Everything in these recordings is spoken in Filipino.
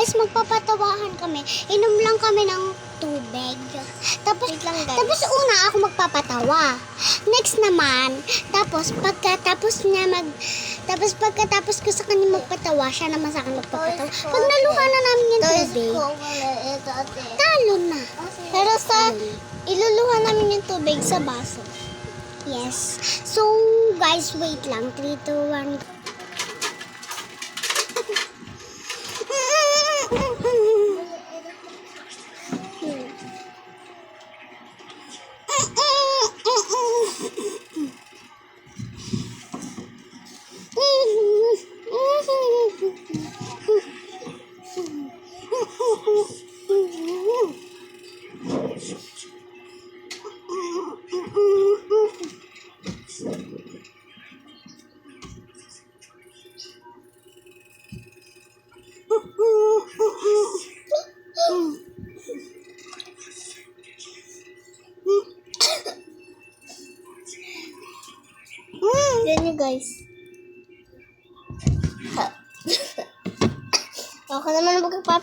Guys, magpapatawahan kami. Inom lang kami ng tubig. Tapos una ako magpapatawa. Next naman, pagkatapos ko sa kanya magpatawa, siya naman sa akin magpapatawa. Pag naluha na namin yung tubig, talo na. Pero iluluha namin yung tubig sa baso. Yes. So, guys, wait lang. 3, 2, 1. Yan yun, guys. Ako naman magpap.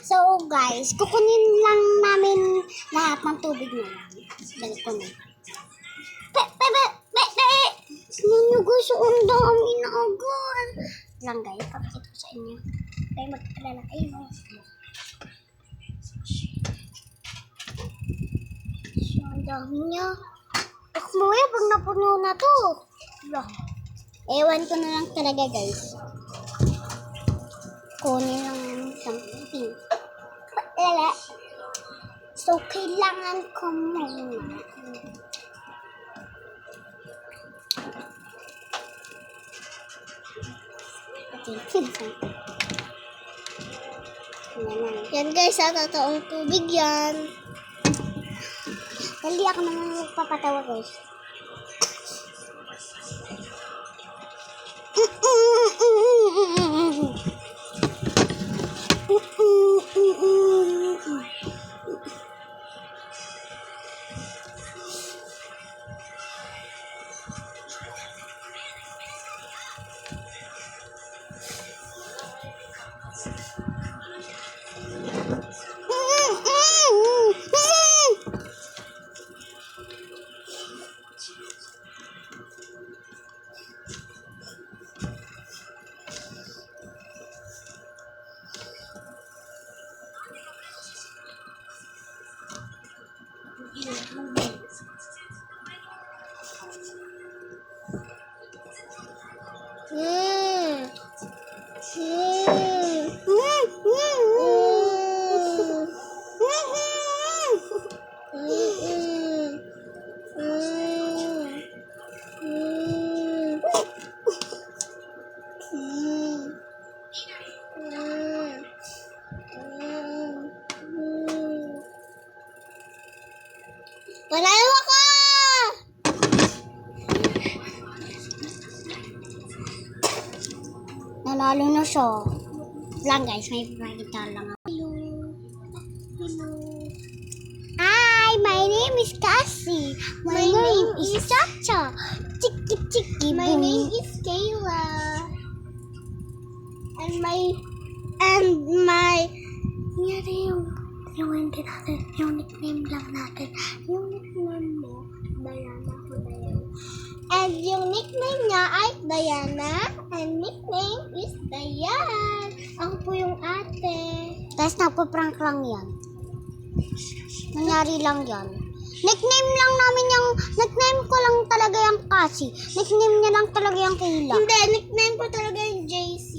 So guys, kukunin lang namin lahat ng tubig na lang. Balik ko na. Sinunyo guys, ang dami na agad. Lang guys, pakikita ko sa inyo. Kaya mag-alala kayo. So, ang dami niya. Mamaya pag napuno na to. Ewan ko na lang talaga guys. Kunin lang something. So, kailangan ko muna. Yan guys, totoong tubig yan. Dali ako naman magpapatawa guys. Panalo ako! Nanalo na siya. Lang guys, may pakita lang ako. Hello. Hi, my name is Cassie. My name is Chacha. Chiki chiki. My name is Kayla. And my yung nickname lang natin. Yung nickname mo, Diana ko na yun. And yung nickname niya ay Diana. And nickname is Diane. Ako po yung ate. Guys, nagpa-prank lang yan. Nangyari lang yan. Nickname lang namin yung, nickname ko lang talaga yung Cassie. Nickname niya lang talaga yung Kayla. Hindi, nickname ko talaga yung JC.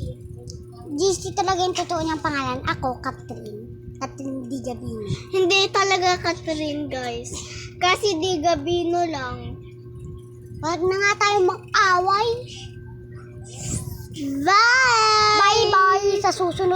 GC talaga yung totoo niyang pangalan. Ako, Catherine. Catherine Di Gabino. Hindi talaga Catherine, guys. Kasi Di Gabino lang. Wag na nga tayo mag-away. Bye! Bye-bye! Sa susunod